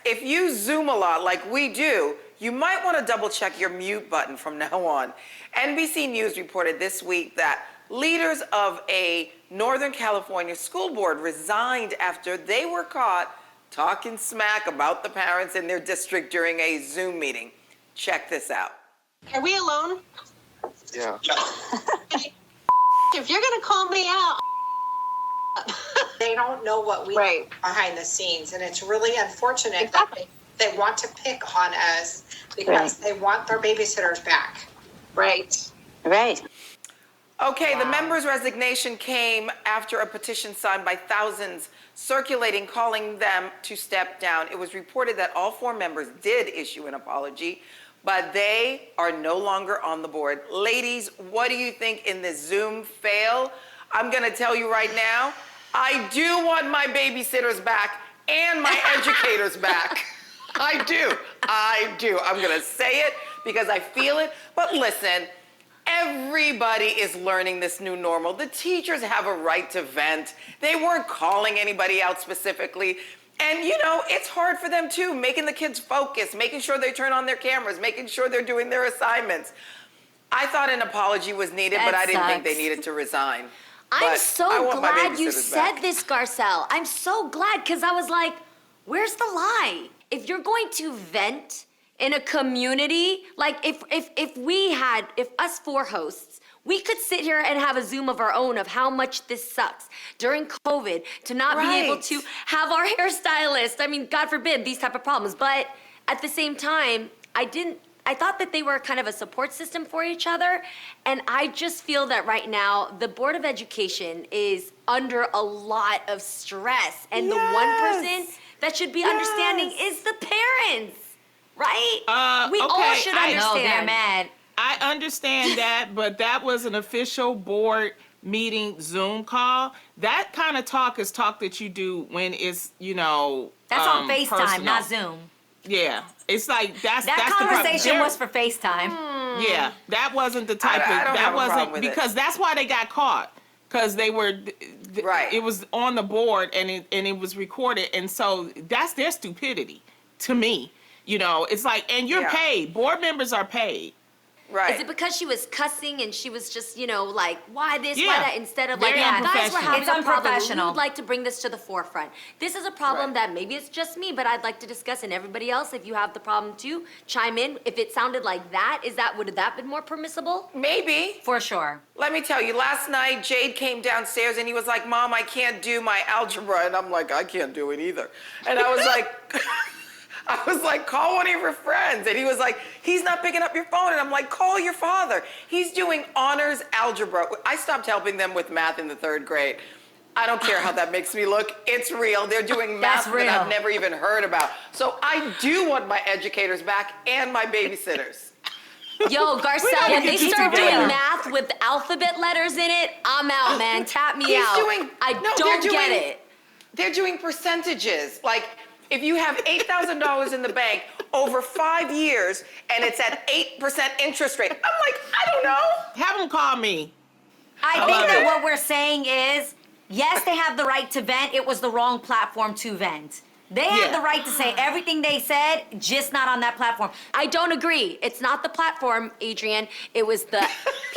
if you Zoom a lot like we do, you might want to double check your mute button from now on. NBC News reported this week that leaders of a Northern California school board resigned after they were caught talking smack about the parents in their district during a Zoom meeting. Check this out. Are we alone? Yeah. If you're going to call me out, They don't know what we do Right. behind the scenes, and it's really unfortunate that they want to pick on us because they want their babysitters back. right. Right. Okay, the members' resignation came after a petition signed by thousands circulating calling them to step down. It was reported that all 4 members did issue an apology, but they are no longer on the board. Ladies, what do you think in this Zoom fail? I'm gonna tell you right now, I do want my babysitters back and my educators back. I do. I'm gonna say it because I feel it. But listen, everybody is learning this new normal. The teachers have a right to vent. They weren't calling anybody out specifically. And you know, it's hard for them too, making the kids focus, making sure they turn on their cameras, making sure they're doing their assignments. I thought an apology was needed, but I didn't think they needed to resign. I'm But so I want my glad you babysitters said back. this, Garcelle. I'm so glad because I was like, where's the lie? If you're going to vent in a community, like if us 4 hosts, we could sit here and have a Zoom of our own of how much this sucks during COVID to not be able Right. to have our hairstylist. I mean, God forbid these type of problems. But at the same time, I thought that they were kind of a support system for each other. And I just feel that right now, the Board of Education is under a lot of stress. And the one person that should be understanding is the parents, right? We all should understand. No, they're mad. I understand that, but that was an official board meeting Zoom call. That kind of talk is talk that you do when it's, That's on FaceTime, personal. not Zoom. Yeah, it's like that's That the conversation was for FaceTime. Yeah, that wasn't the type I of don't that have a problem wasn't with it. because that's why they got caught because they were Right. It was on the board and it was recorded, and so that's their stupidity to me. It's like, and you're Yeah. paid. Board members are paid. Right. Is it because she was cussing and she was just, like, why this, why Yeah. that, instead of like, Very guys, we're unprofessional. having It's a problem. We unprofessional. would like to bring this to the forefront. This is a problem Right. that maybe it's just me, but I'd like to discuss, and everybody else, if you have the problem too, chime in. If it sounded like that, would that been more permissible? Maybe. For sure. Let me tell you, last night Jade came downstairs and he was like, Mom, I can't do my algebra. And I'm like, I can't do it either. And I was like, call one of your friends. And he was like, he's not picking up your phone. And I'm like, call your father. He's doing honors algebra. I stopped helping them with math in the 3rd grade. I don't care how that makes me look. It's real. They're doing math That's real. that I've never even heard about. So I do want my educators back and my babysitters. Yo, Garcelle, when they get you start together. doing math with alphabet letters in it, I'm out, man. Tap me He's out. doing- I no, don't they're get doing- it. They're doing percentages. Like, if you have $8,000 in the bank over 5 years and it's at 8% interest rate, I'm like, I don't know. Have them call me. I love think that it. what we're saying is, yes, they have the right to vent. It was the wrong platform to vent. They have Yeah. the right to say everything they said, just not on that platform. I don't agree. It's not the platform, Adrian. It was the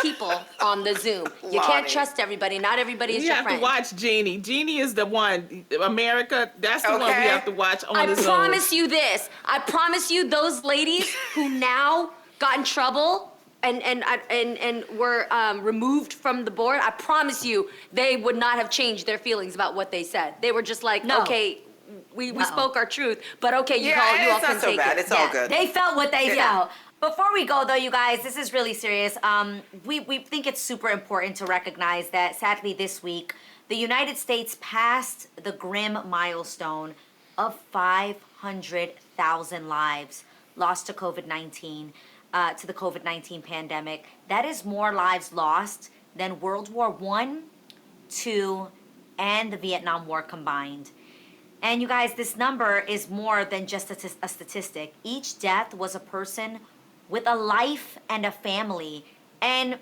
people on the Zoom. You can't Lonnie. trust everybody. Not everybody is You your have friend. to watch Jeannie. Jeannie is the one. America, that's the one we Okay. have to watch on I the Zoom. promise you this. I promise you those ladies who now got in trouble and were removed from the board, I promise you they would not have changed their feelings about what they said. They were just like, No. okay, we No. spoke our truth, but okay, you Yeah, all it's can not so take bad. it. It's all good. They felt what they Yeah. felt. Before we go, though, you guys, this is really serious. We think it's super important to recognize that, sadly, this week, the United States passed the grim milestone of 500,000 lives lost to COVID-19, to the COVID-19 pandemic. That is more lives lost than World War I, II, and the Vietnam War combined. And you guys, this number is more than just a statistic. Each death was a person with a life and a family. And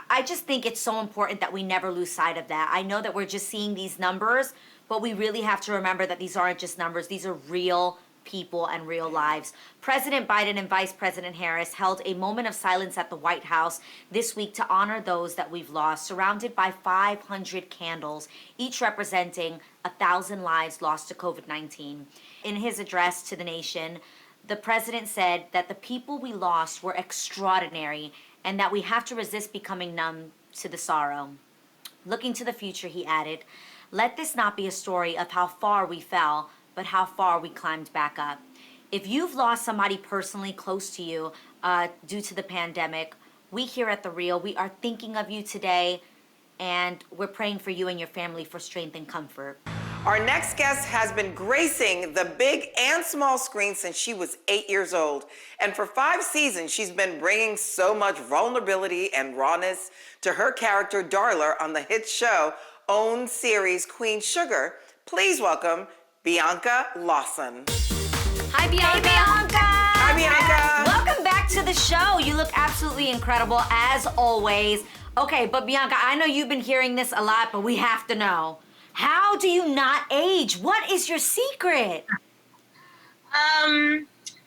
I just think it's so important that we never lose sight of that. I know that we're just seeing these numbers, but we really have to remember that these aren't just numbers. These are real people and real lives. President Biden and Vice President Harris held a moment of silence at the White House this week to honor those that we've lost, surrounded by 500 candles, each representing 1,000 lives lost to COVID-19. In his address to the nation, the president said that the people we lost were extraordinary and that we have to resist becoming numb to the sorrow. Looking to the future, he added, let this not be a story of how far we fell, but how far we climbed back up. If you've lost somebody personally close to you due to the pandemic, we here at The Real, we are thinking of you today, and we're praying for you and your family for strength and comfort. Our next guest has been gracing the big and small screen since she was 8 years old. And for 5 seasons, she's been bringing so much vulnerability and rawness to her character, Darla, on the hit show, own series Queen Sugar. Please welcome Bianca Lawson. Hi, Bianca. Hey, Bianca! Hi, Bianca. Welcome back to the show. You look absolutely incredible, as always. Okay, but Bianca, I know you've been hearing this a lot, but we have to know. How do you not age? What is your secret?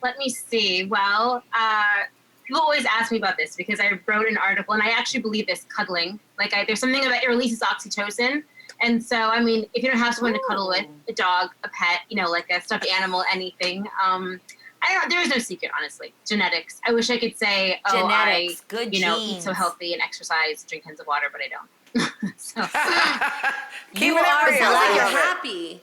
Let me see. Well, people always ask me about this because I wrote an article, and I actually believe this, cuddling. There's something about it releases oxytocin. And so, I mean, if you don't have someone to cuddle with, a dog, a pet, like a stuffed animal, anything, I don't know, there is no secret, honestly. Genetics. I wish I could say, Genetics, good eat genes. so healthy and exercise, drink tons of water, but I don't. So, You Keeping it are real. glad I you're love it. happy.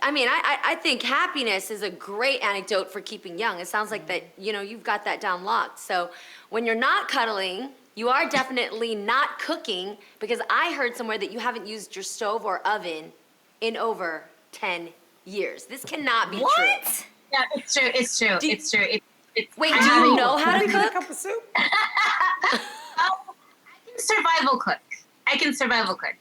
I mean, I think happiness is a great anecdote for keeping young. It sounds like that, you've got that down locked. So when you're not cuddling, you are definitely not cooking, because I heard somewhere that you haven't used your stove or oven in over 10 years. This cannot be true. What? yeah, it's true. It's true. It's true. It's Wait, I do you haven't- know how to Can you make a cook? cup of soup? Survival cook. I can survival cook.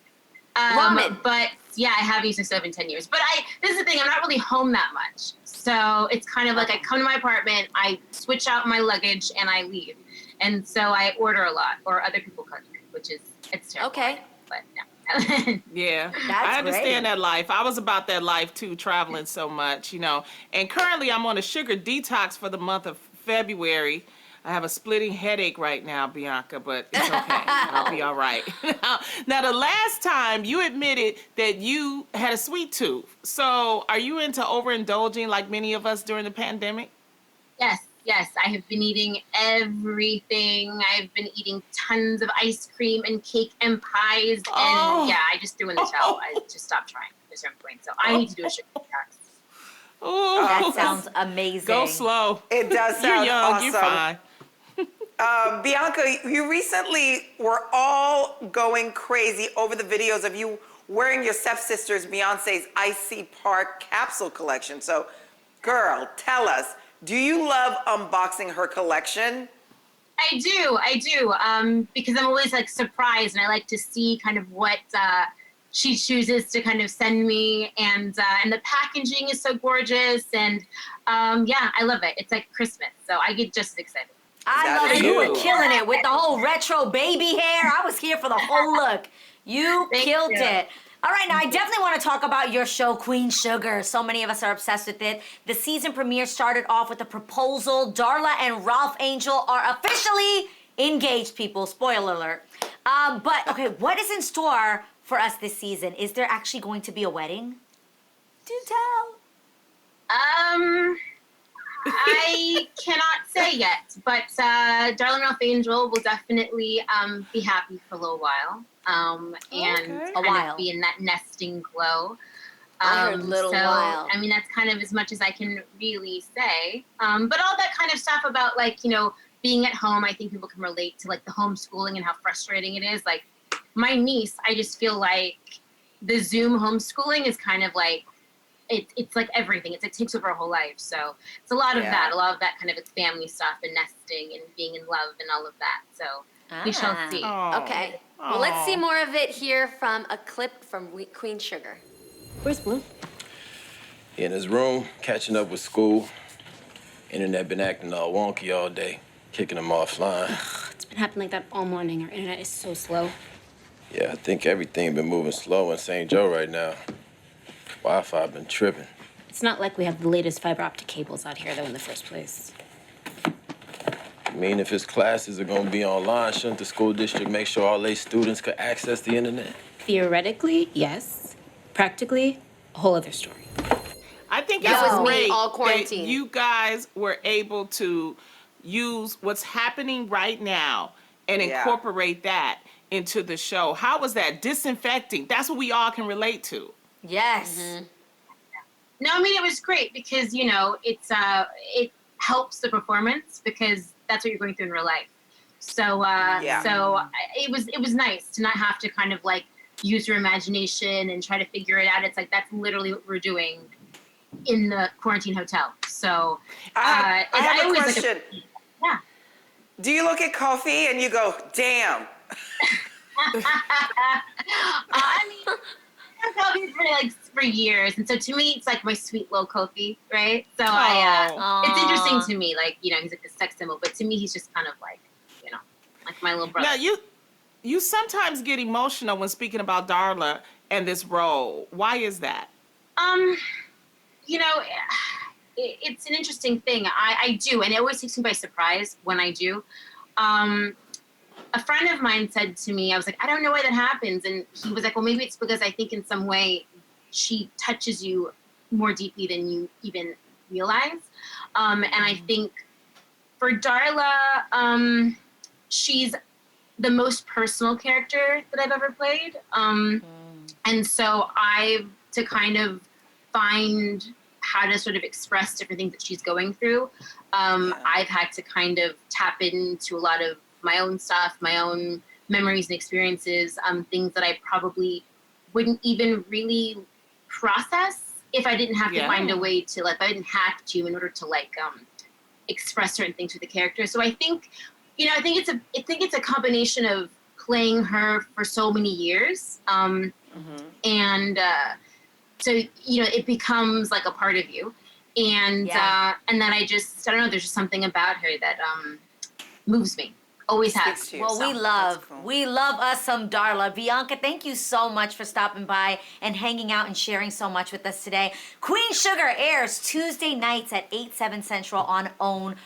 Ramen. But yeah, I have used a stove in 10 years. But this is the thing, I'm not really home that much. So it's kind of like I come to my apartment, I switch out my luggage, and I leave. And so I order a lot, or other people cook, it's terrible. Okay. But no. Yeah, That's I understand great. that life. I was about that life too, traveling so much, And currently I'm on a sugar detox for the month of February. I have a splitting headache right now, Bianca, but it's okay. I'll be all right. Now, the last time you admitted that you had a sweet tooth. So are you into overindulging like many of us during the pandemic? Yes, I have been eating everything. I've been eating tons of ice cream and cake and pies. And yeah, I just threw in the towel. I just stopped trying at a certain point. So I need to do a sugar detox. Oh, That sounds amazing. Go slow. It does You're sound young, awesome. you're fine. Bianca, you recently were all going crazy over the videos of you wearing your stepsister's Beyonce's Icy Park capsule collection. So, girl, tell us, do you love unboxing her collection? I do. Because I'm always surprised, and I like to see kind of what she chooses to kind of send me, and the packaging is so gorgeous, and yeah, I love it. It's like Christmas, so I get just as excited. I That love is it. You were you. killing it with the whole retro baby hair. I was here for the whole look. You Thank killed you. it. All right, now I definitely want to talk about your show, Queen Sugar. So many of us are obsessed with it. The season premiere started off with a proposal. Darla and Ralph Angel are officially engaged, people. Spoiler alert. But, okay, what is in store for us this season? Is there actually going to be a wedding? Do tell. I cannot say yet, but Darla and Ralph Angel will definitely be happy for a little while, and Okay. A kind while. of be in that nesting glow. I heard little so, while. I mean, that's kind of as much as I can really say. But all that kind of stuff about being at home, I think people can relate to the homeschooling and how frustrating it is. Like my niece, I just feel like the Zoom homeschooling is kind of it's like everything. It takes over her whole life. So it's a lot of Yeah. a lot of that kind of family stuff and nesting and being in love and all of that. So we shall see. Oh. Okay. Well, let's see more of it here from a clip from Queen Sugar. Where's Blue? In his room, catching up with school. Internet been acting all wonky all day, kicking him offline. It's been happening like that all morning. Our internet is so slow. Yeah, I think everything been moving slow in St. Joe right now. Wi-Fi been tripping. It's not like we have the latest fiber optic cables out here, though, in the first place. I mean, if his classes are gonna be online, shouldn't the school district make sure all their students could access the internet? Theoretically, yes. Practically, a whole other story. I think That it's was me, great all that quarantine. you guys were able to use what's happening right now and Yeah. incorporate that into the show. How was that? Disinfecting. That's what we all can relate to. Yes. No, I mean it was great because you know it helps the performance because that's what you're going through in real life. So it was nice to not have to kind of like use your imagination and try to figure it out. It's like that's literally what we're doing in the quarantine hotel. So I have a always, like, question. yeah. Do you look at Kofi and you go, damn? I mean, I've known Kofi for years, and so to me, it's like my sweet little Kofi, right? So it's interesting to me, like you know, he's like a sex symbol, but to me, he's just kind of like, you know, like my little brother. Now, you sometimes get emotional when speaking about Darla and this role. Why is that? You know, it's an interesting thing. I do, and it always takes me by surprise when I do. A friend of mine said to me, I was like, I don't know why that happens. And he was like, well, maybe it's because I think in some way she touches you more deeply than you even realize. And I think for Darla, she's the most personal character that I've ever played. And so I've to kind of find how to sort of express different things that she's going through. I've had to kind of tap into a lot of my own stuff, my own memories and experiences, things that I probably wouldn't even really process if I didn't have to find a way to, like, I didn't have to in order to like express certain things with the character. So I think, you know, I think it's a combination of playing her for so many years, and so you know it becomes like a part of you, and then I don't know. There's just something about her that moves me. Always has. Speaks to you. Well, That's cool. we love us some Darla. Bianca, thank you so much for stopping by and hanging out and sharing so much with us today. Queen Sugar airs Tuesday nights at 8/7 Central on OWN